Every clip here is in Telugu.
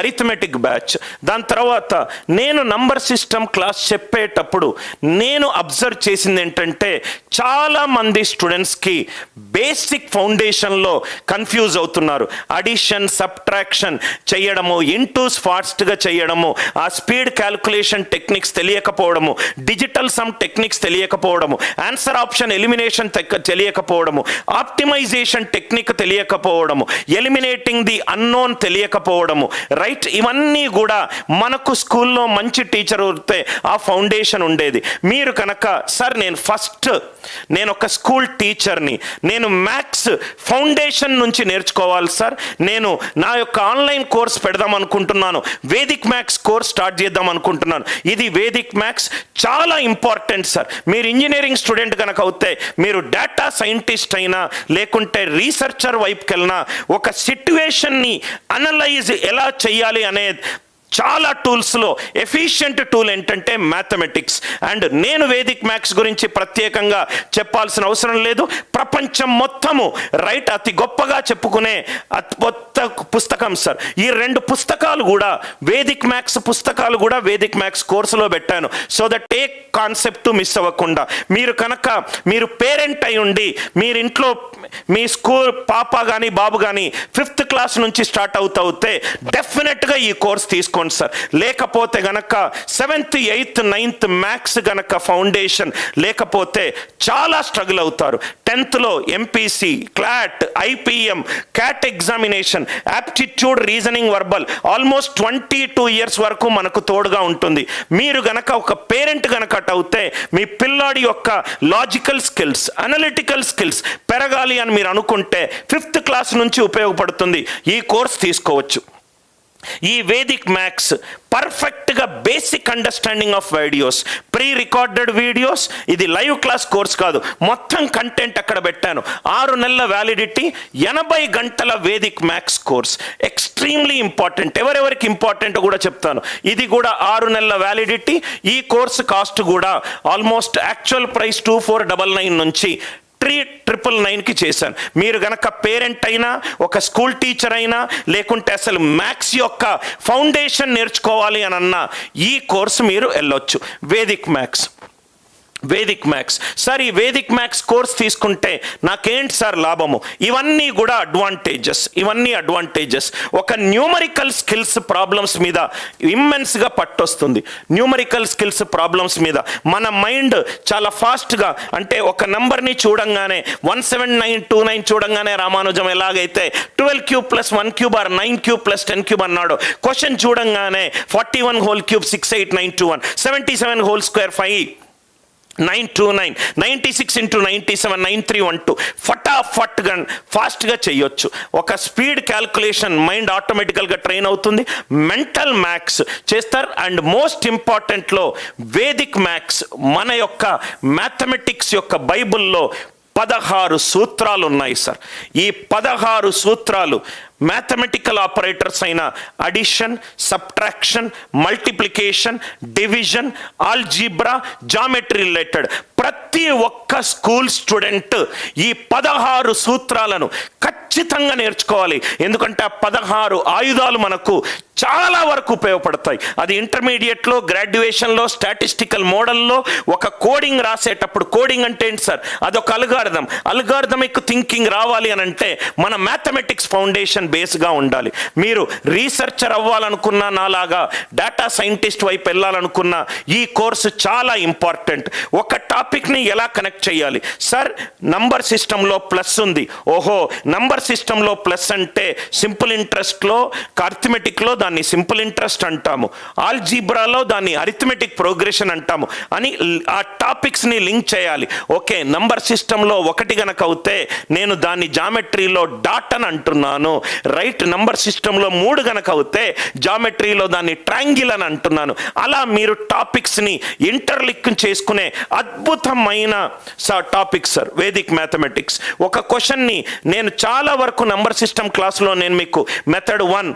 Arithmetic batch. దాని తర్వాత నేను నంబర్ సిస్టమ్ క్లాస్ చెప్పేటప్పుడు నేను అబ్జర్వ్ చేసింది ఏంటంటే చాలామంది స్టూడెంట్స్కి బేసిక్ ఫౌండేషన్లో కన్ఫ్యూజ్ అవుతున్నారు. అడిషన్, సబ్ట్రాక్షన్ చేయడము, ఇంటూస్ ఫాస్ట్గా చేయడము, ఆ స్పీడ్ క్యాల్కులేషన్ టెక్నిక్స్ తెలియకపోవడము, డిజిటల్ సమ్ టెక్నిక్స్ తెలియకపోవడము, ఆన్సర్ ఆప్షన్ ఎలిమినేషన్ తెలియకపోవడము, ఆప్టిమైజేషన్ టెక్నిక్ తెలియకపోవడము, ఎలిమినేటింగ్ ది అన్నోన్ తెలియకపోవడము, రైట్? ఇవన్నీ కూడా మనకు స్కూల్లో మంచి టీచర్ ఉంటే ఆ ఫౌండేషన్ ఉండేది. మీరు కనుక సార్ నేను ఒక స్కూల్ టీచర్ని, నేను మ్యాథ్స్ ఫౌండేషన్ నుంచి నేర్చుకోవాలి సార్, నేను నా యొక్క ఆన్లైన్ కోర్స్ పెడదాం అనుకుంటున్నాను, వేదిక్ మ్యాథ్స్ కోర్స్ స్టార్ట్ చేద్దాం అనుకుంటున్నాను. ఇది వేదిక్ మ్యాథ్స్ చాలా ఇంపార్టెంట్ సార్. మీరు ఇంజనీరింగ్ స్టూడెంట్ కనుక అవుతే, మీరు డేటా సైంటిస్ట్ అయినా లేకుంటే రీసెర్చర్ వైపుకి వెళ్ళినా, ఒక సిట్యువేషన్ని అనలైజ్ ఎలా చేయాలి అనే చాలా టూల్స్లో ఎఫిషియెంట్ టూల్ ఏంటంటే మ్యాథమెటిక్స్. అండ్ నేను వేదిక్ మ్యాథ్స్ గురించి ప్రత్యేకంగా చెప్పాల్సిన అవసరం లేదు. ప్రపంచం మొత్తము రైట్ అతి గొప్పగా చెప్పుకునే కొత్త పుస్తకం సార్. ఈ 2 పుస్తకాలు కూడా వేదిక్ మ్యాథ్స్ పుస్తకాలు కూడా వేదిక్ మ్యాథ్స్ కోర్సులో పెట్టాను, so that A concept miss అవ్వకుండా. మీరు పేరెంట్ అయి ఉండి మీరు ఇంట్లో మీ స్కూల్ పాప కానీ బాబు కానీ 5th క్లాస్ నుంచి స్టార్ట్ అవుతే డెఫినెట్గా ఈ కోర్స్ తీసుకోండి సార్. లేకపోతే గనక 7th, 8th, 9th మ్యాథ్స్ గనక ఫౌండేషన్ లేకపోతే చాలా స్ట్రగుల్ అవుతారు. 10thలో MPC, CLAT, IPM, CAT examination, aptitude, reasoning, verbal almost 22 years వరకు మనకు తోడుగా ఉంటుంది. మీరు గనక ఒక పేరెంట్ గనక అవుతే మీ పిల్లాడి యొక్క లాజికల్ స్కిల్స్, అనలిటికల్ స్కిల్స్ పెరగాలి అని మీరు అనుకుంటే 5th క్లాస్ నుంచి ఉపయోగపడుతుంది. ఈ కోర్స్ తీసుకోవచ్చు. ఈ వేదిక్ మ్యాథ్స్ పర్ఫెక్ట్గా basic understanding of videos, pre recorded videos, ఇది లైవ్ క్లాస్ కోర్స్ కాదు, మొత్తం కంటెంట్ అక్కడ పెట్టాను. 6 నెలల వ్యాలిడిటీ, 80 గంటల Vedic maths course extremely important. ఎవరెవరికి ఇంపార్టెంట్ కూడా చెప్తాను. ఇది కూడా 6 నెలల వ్యాలిడిటీ. ఈ కోర్సు కాస్ట్ కూడా ఆల్మోస్ట్ యాక్చువల్ ప్రైస్ 2499 నుంచి 3999కి చేశాను. మీరు గనక పేరెంట్ అయినా, ఒక స్కూల్ టీచర్ అయినా, లేకుంటే అసలు మ్యాథ్స్ యొక్క ఫౌండేషన్ నేర్చుకోవాలి అని అన్నా ఈ కోర్సు మీరు వెళ్ళొచ్చు. వేదిక్ మ్యాథ్స్ సార్, ఈ వేదిక్ మ్యాథ్స్ కోర్స్ తీసుకుంటే నాకేంటి సార్ లాభము? ఇవన్నీ కూడా అడ్వాంటేజెస్. ఒక న్యూమరికల్ స్కిల్స్ ప్రాబ్లమ్స్ మీద ఇమ్మెన్స్గా పట్టొస్తుంది. న్యూమరికల్ స్కిల్స్ ప్రాబ్లమ్స్ మీద మన మైండ్ చాలా ఫాస్ట్గా, అంటే ఒక నంబర్ని చూడంగానే 17929 చూడంగానే రామానుజం ఎలాగైతే 12 cube + 1 cube or 9 cube + 10 cube అన్నాడు, క్వశ్చన్ చూడంగానే 41 whole cube 68921, 77 whole square 5929, 96 × 97 9312 ఫటాఫట్గా ఫాస్ట్గా చేయొచ్చు. ఒక స్పీడ్ క్యాల్కులేషన్ మైండ్ ఆటోమేటికల్గా ట్రైన్ అవుతుంది. మెంటల్ మ్యాథ్స్ చేస్తారు. అండ్ మోస్ట్ ఇంపార్టెంట్లో వేదిక్ మ్యాథ్స్ మన యొక్క మ్యాథమెటిక్స్ యొక్క బైబిల్లో 16 సూత్రాలు ఉన్నాయి సార్. ఈ 16 సూత్రాలు మ్యాథమెటికల్ ఆపరేటర్స్ అయిన addition, subtraction, multiplication, division, algebra, geometry related ప్రతి ఒక్క స్కూల్ స్టూడెంట్ ఈ 16 సూత్రాలను ఖచ్చితంగా నేర్చుకోవాలి. ఎందుకంటే ఆ 16 ఆయుధాలు మనకు చాలా వరకు ఉపయోగపడతాయి. అది ఇంటర్మీడియట్లో, గ్రాడ్యుయేషన్లో, స్టాటిస్టికల్ మోడల్లో, ఒక కోడింగ్ రాసేటప్పుడు, కోడింగ్ అంటే ఏంటి సార్? అదొక అల్గారిథమిక్ థింకింగ్ రావాలి అని అంటే మన మ్యాథమెటిక్స్ ఫౌండేషన్ బేస్గా ఉండాలి. మీరు రీసెర్చర్ అవ్వాలనుకున్నా, నాలాగా డేటా సైంటిస్ట్ వైపు వెళ్ళాలనుకున్నా ఈ కోర్సు చాలా ఇంపార్టెంట్. ఒక టాపిక్ని ఎలా కనెక్ట్ చేయాలి సార్? నంబర్ సిస్టంలో ప్లస్ ఉంది. ఓహో, నంబర్ సిస్టంలో ప్లస్ అంటే సింపుల్ ఇంట్రెస్ట్లో, అర్థమెటిక్లో దాన్ని సింపుల్ ఇంట్రెస్ట్ అంటాము, ఆల్జీబ్రాలో దాన్ని అరిథమెటిక్ ప్రోగ్రెషన్ అంటాము అని ఆ టాపిక్స్ని లింక్ చేయాలి. ఓకే, నంబర్ సిస్టంలో 1 గనక అవుతే నేను దాన్ని జామెట్రీలో డాట్ అని అంటున్నాను, రైట్? నంబర్ సిస్టంలో 3 గనక అవుతే జామెట్రీలో దాన్ని ట్రయాంగిల్ అని అంటున్నాను. అలా మీరు టాపిక్స్ని ఇంటర్లింక్ చేసుకునే అద్భుతమైన టాపిక్స్ సార్ వేదిక్ మ్యాథమెటిక్స్. ఒక క్వశ్చన్ని నేను చాలా వరకు నంబర్ సిస్టమ్ క్లాస్లో నేను మీకు method 1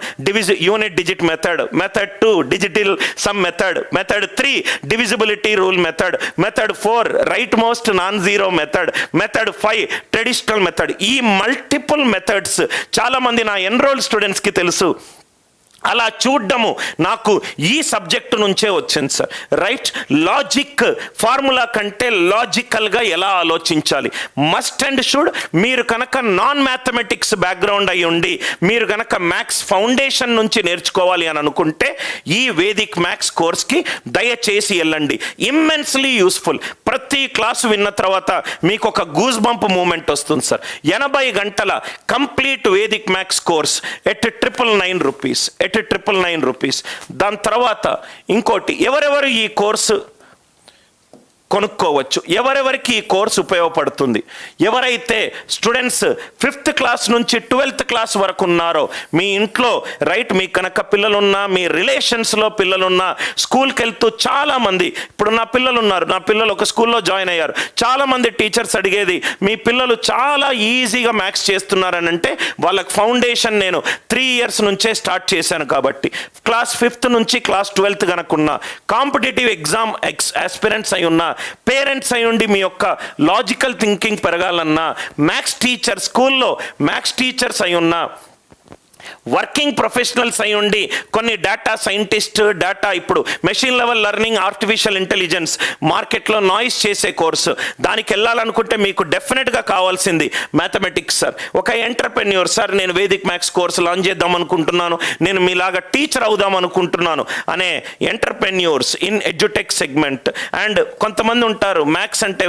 unit digit method, method 2 digital sum method, method 3 divisibility rule method, method 4 right most non zero method, method 5 traditional method. ఈ మల్టిపుల్ మెథడ్స్ చాలామంది నా ఎన్రోల్ స్టూడెంట్స్కి తెలుసు. అలా చూడడము నాకు ఈ సబ్జెక్టు నుంచే వచ్చింది సార్. రైట్, లాజిక్ ఫార్ములా కంటే లాజికల్గా ఎలా ఆలోచించాలి, మస్ట్ అండ్ షుడ్. మీరు కనుక నాన్ మ్యాథమెటిక్స్ బ్యాక్గ్రౌండ్ అయి ఉండి మీరు కనుక మ్యాథ్స్ ఫౌండేషన్ నుంచి నేర్చుకోవాలి అని అనుకుంటే ఈ వేదిక్ మ్యాథ్స్ కోర్స్కి దయచేసి వెళ్ళండి. Immensely useful. ప్రతి క్లాసు విన్న తర్వాత మీకు ఒక గూస్ బంప్ మూమెంట్ వస్తుంది సార్. 80 గంటల complete Vedic maths course at 999 rupees. దాని తర్వాత ఇంకోటి, ఎవరెవరు ఈ కోర్సు కొనుక్కోవచ్చు, ఎవరెవరికి ఈ కోర్సు ఉపయోగపడుతుంది, ఎవరైతే స్టూడెంట్స్ 5th క్లాస్ నుంచి 12th క్లాస్ వరకు ఉన్నారో మీ ఇంట్లో, రైట్, మీకు కనుక పిల్లలున్నా, మీ రిలేషన్స్లో పిల్లలున్నా, స్కూల్కి వెళ్తూ చాలామంది, ఇప్పుడు నా పిల్లలు ఉన్నారు, నా పిల్లలు ఒక స్కూల్లో జాయిన్ అయ్యారు, చాలామంది టీచర్స్ అడిగేది మీ పిల్లలు చాలా ఈజీగా మ్యాథ్స్ చేస్తున్నారని అంటే వాళ్ళకి ఫౌండేషన్ నేను 3 years నుంచే స్టార్ట్ చేశాను. కాబట్టి క్లాస్ 5th నుంచి క్లాస్ 12th కనుకున్నా, కాంపిటేటివ్ ఎగ్జామ్ ఆస్పిరెంట్స్ అయి ఉన్నా, పేరెంట్స్ అయి ఉండి మీ యొక్క లాజికల్ థింకింగ్ పెరగాలన్నా, మ్యాథ్స్ టీచర్, స్కూల్లో మ్యాథ్స్ టీచర్స్ అయి ఉన్నా, వర్కింగ్ ప్రొఫెషనల్స్ అయి ఉండి కొన్ని డేటా సైంటిస్ట్, డేటా ఇప్పుడు machine level learning, artificial intelligence మార్కెట్లో నాయిస్ చేసే కోర్సు, దానికి వెళ్ళాలనుకుంటే మీకు డెఫినెట్గా కావాల్సింది మ్యాథమెటిక్స్ సార్. ఒక ఎంటర్ప్రెన్యూర్ సార్, నేను వేదిక్ మ్యాథ్స్ కోర్సు లాంచ్ చేద్దాం అనుకుంటున్నాను, నేను మీలాగా టీచర్ అవుదాం అనుకుంటున్నాను అనే entrepreneurs in edutech segment. And కొంతమంది ఉంటారు మ్యాథ్స్ అంటే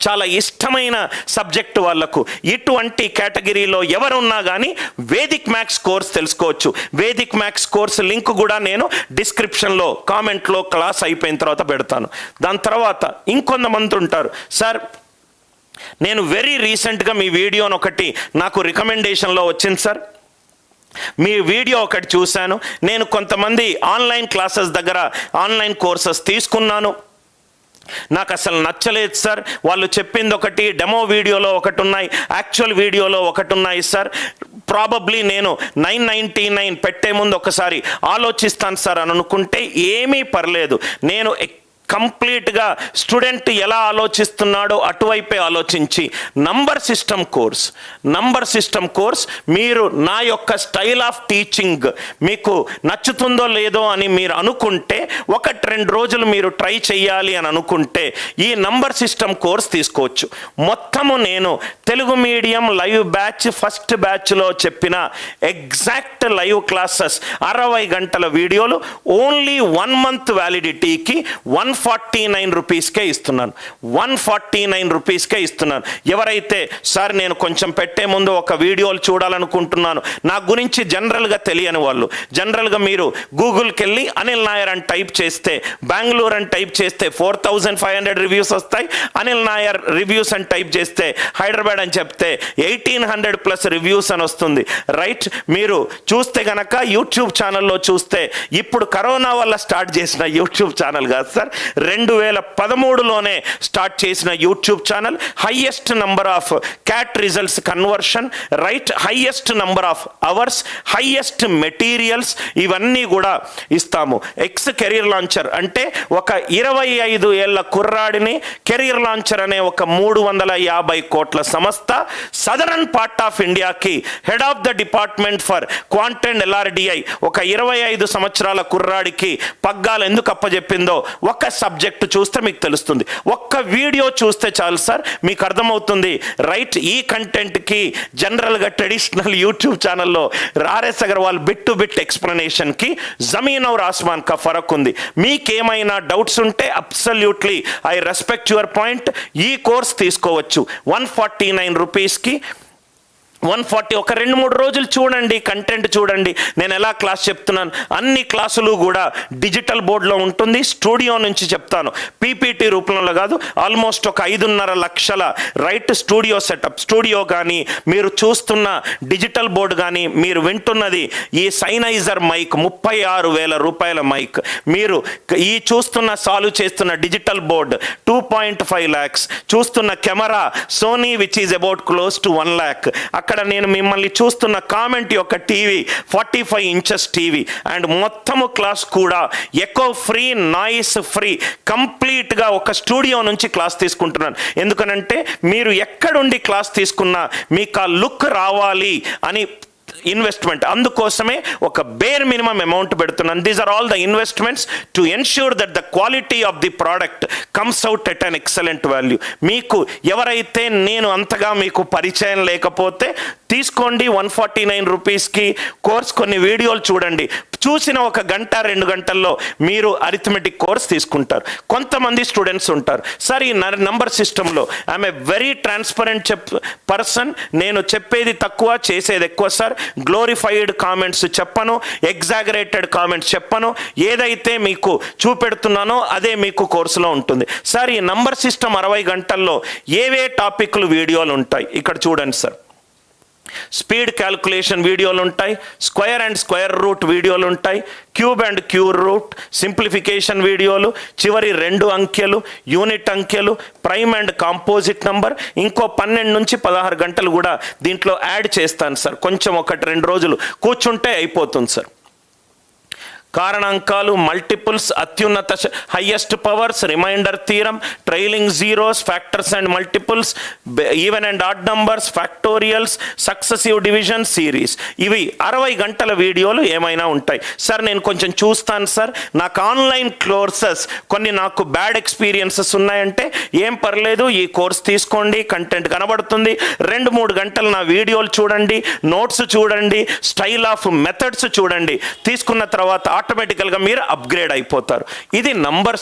చాలా ఇష్టమైన సబ్జెక్టు వాళ్ళకు, ఇటువంటి కేటగిరీలో ఎవరున్నా కానీ వేదిక్ మ్యాథ్స్ కోర్స్ తెలుసుకోవచ్చు. వేదిక్ మ్యాథ్స్ కోర్స్ లింక్ కూడా నేను డిస్క్రిప్షన్లో, కామెంట్లో క్లాస్ అయిపోయిన తర్వాత పెడతాను. దాని తర్వాత ఇంకొంతమంది ఉంటారు సార్, నేను వెరీ రీసెంట్గా మీ వీడియోని ఒకటి నాకు రికమెండేషన్లో వచ్చింది సార్, మీ వీడియో ఒకటి చూశాను, నేను కొంతమంది ఆన్లైన్ క్లాసెస్ దగ్గర ఆన్లైన్ కోర్సెస్ తీసుకున్నాను, నాకు అసలు నచ్చలేదు సార్, వాళ్ళు చెప్పింది ఒకటి, డెమో వీడియోలో ఒకటి ఉన్నాయి, యాక్చువల్ వీడియోలో ఒకటి ఉన్నాయి సార్, ప్రాబబ్లీ నేను 999 పెట్టే ముందు ఒకసారి ఆలోచిస్తాను సార్ అని అనుకుంటే ఏమీ పర్లేదు. నేను కంప్లీట్గా స్టూడెంట్ ఎలా ఆలోచిస్తున్నాడో అటువైపే ఆలోచించి నంబర్ సిస్టమ్ కోర్స్ మీరు నా యొక్క స్టైల్ ఆఫ్ టీచింగ్ మీకు నచ్చుతుందో లేదో అని మీరు అనుకుంటే 1-2 రోజులు మీరు ట్రై చేయాలి అని అనుకుంటే ఈ నంబర్ సిస్టమ్ కోర్స్ తీసుకోవచ్చు. మొత్తము నేను Telugu medium live batch first బ్యాచ్లో చెప్పిన ఎగ్జాక్ట్ లైవ్ క్లాసెస్ 60 గంటల వీడియోలు ఓన్లీ 1 month వ్యాలిడిటీకి 149 రూపీస్కే ఇస్తున్నాను. 149 రూపీస్కే ఇస్తున్నాను. ఎవరైతే సార్ నేను కొంచెం పెట్టే ముందు ఒక వీడియోలు చూడాలనుకుంటున్నాను, నా గురించి జనరల్గా తెలియని వాళ్ళు, జనరల్గా మీరు గూగుల్కి వెళ్ళి అనిల్ నాయర్ అని టైప్ చేస్తే, బెంగళూరు అని టైప్ చేస్తే 4500 రివ్యూస్ వస్తాయి. అనిల్ నాయర్ రివ్యూస్ అని టైప్ చేస్తే హైదరాబాద్ అని చెప్తే 1800+ రివ్యూస్ అని వస్తుంది. రైట్, మీరు చూస్తే గనక యూట్యూబ్ ఛానల్లో చూస్తే ఇప్పుడు కరోనా వల్ల స్టార్ట్ చేసిన యూట్యూబ్ ఛానల్ కాదు సార్, 2013లోనే స్టార్ట్ చేసిన YouTube channel. Highest number of cat results conversion, right, highest number of hours, highest materials, ఇవన్నీ కూడా ఇస్తాము. ఎక్స్ కెరీర్ లాంచర్ అంటే ఒక 25 ఏళ్ల కుర్రాడిని కెరీర్ లాంచర్ అనే ఒక 350 కోట్ల సంస్థ సదరన్ పార్ట్ ఆఫ్ ఇండియాకి head of the department for quant and LRDI ఒక 25 సంవత్సరాల కుర్రాడికి పగ్గాలు ఎందుకు అప్పచెప్పిందో ఒక్క సబ్జెక్టు చూస్తే మీకు తెలుస్తుంది. ఒక్క వీడియో చూస్తే చాలు సార్, మీకు అర్థమవుతుంది. రైట్, ఈ కంటెంట్కి జనరల్గా ట్రెడిషనల్ యూట్యూబ్ ఛానల్లో RS Agarwal bit to bit ఎక్స్ప్లెనేషన్కి జమీన్ ఔర్ ఆస్మాన్ కా ఫరక్ ఉంది. మీకేమైనా డౌట్స్ ఉంటే absolutely I respect your point. ఈ కోర్స్ తీసుకోవచ్చు 149 రూపీస్కి. 140 ఒక 2-3 రోజులు చూడండి, కంటెంట్ చూడండి, నేను ఎలా క్లాస్ చెప్తున్నాను. అన్ని క్లాసులు కూడా డిజిటల్ బోర్డులో ఉంటుంది, స్టూడియో నుంచి చెప్తాను, PPT రూపంలో కాదు. ఆల్మోస్ట్ ఒక 5.5 లక్షల రైట్ స్టూడియో సెటప్, స్టూడియో కానీ మీరు చూస్తున్న డిజిటల్ బోర్డు కానీ మీరు వింటున్నది ఈ సైనైజర్ మైక్ 36,000 రూపాయల మైక్, మీరు ఈ చూస్తున్న సాల్వ్ చేస్తున్న డిజిటల్ బోర్డు 2.5 lakhs, చూస్తున్న camera Sony which is about close to 1 lakh. అక్కడ నేను మిమ్మల్ని చూస్తున్న కామెంట్ యొక్క టీవీ 45 inches టీవీ. అండ్ మొత్తము క్లాస్ కూడా ఎకో ఫ్రీ, నాయిస్ ఫ్రీ, కంప్లీట్గా ఒక స్టూడియో నుంచి క్లాస్ తీసుకుంటున్నాను. ఎందుకనంటే మీరు ఎక్కడుండి క్లాస్ తీసుకున్నా మీకు ఆ లుక్ రావాలి అని ఇన్వెస్ట్మెంట్, అందుకోసమే ఒక బేర్ మినిమం అమౌంట్ పెడుతున్నాను. These are all the investments to ensure that the quality of the product comes out at an excellent value. మీకు ఎవరైతే నేను అంతగా మీకు పరిచయం లేకపోతే తీసుకోండి, 149 రూపీస్కి కోర్స్, కొన్ని వీడియోలు చూడండి, చూసిన 1 గంట 2 గంటల్లో మీరు అరిథమెటిక్ కోర్స్ తీసుకుంటారు. కొంతమంది స్టూడెంట్స్ ఉంటారు, సార్ ఈ నంబర్ సిస్టంలో I'm a very transparent person, నేను చెప్పేది తక్కువ చేసేది ఎక్కువ సార్, గ్లోరిఫైడ్ కామెంట్స్ చెప్పను, ఎగ్జాగరేటెడ్ కామెంట్స్ చెప్పను, ఏదైతే మీకు చూపెడుతున్నానో అదే మీకు కోర్సులో ఉంటుంది. సార్ ఈ నంబర్ సిస్టమ్ 60 గంటల్లో ఏవే టాపిక్లు వీడియోలు ఉంటాయి ఇక్కడ చూడండి సార్. స్పీడ్ క్యాల్కులేషన్ వీడియోలు ఉంటాయి, స్క్వేర్ అండ్ స్క్వేర్ రూట్ వీడియోలు ఉంటాయి, cube and cube root simplification వీడియోలు, చివరి 2 అంకెలు, యూనిట్ అంకెలు, ప్రైమ్ అండ్ కాంపోజిట్ నంబర్. ఇంకో 12 నుంచి 16 గంటలు కూడా దీంట్లో యాడ్ చేస్తాను సార్. కొంచెం 1-2 రోజులు కూర్చుంటే అయిపోతుంది సార్. కారణాంకాలు, మల్టిపుల్స్, అత్యున్నత highest powers, remainder theorem, trailing zeros, factors and multiples, even and odd numbers, factorials, successive division series. ఇవి 60 గంటల వీడియోలు ఏమైనా ఉంటాయి సార్. నేను కొంచెం చూస్తాను సార్, నాకు ఆన్లైన్ కోర్సెస్ కొన్ని నాకు బ్యాడ్ ఎక్స్పీరియన్సెస్ ఉన్నాయంటే ఏం పర్లేదు, ఈ కోర్స్ తీసుకోండి, కంటెంట్ కనబడుతుంది, 2-3 గంటలు నా వీడియోలు చూడండి, నోట్స్ చూడండి, స్టైల్ ఆఫ్ మెథడ్స్ చూడండి, తీసుకున్న తర్వాత ఆటోమేటికల్గా మీరు అప్గ్రేడ్ అయిపోతారు. ఇది నంబర్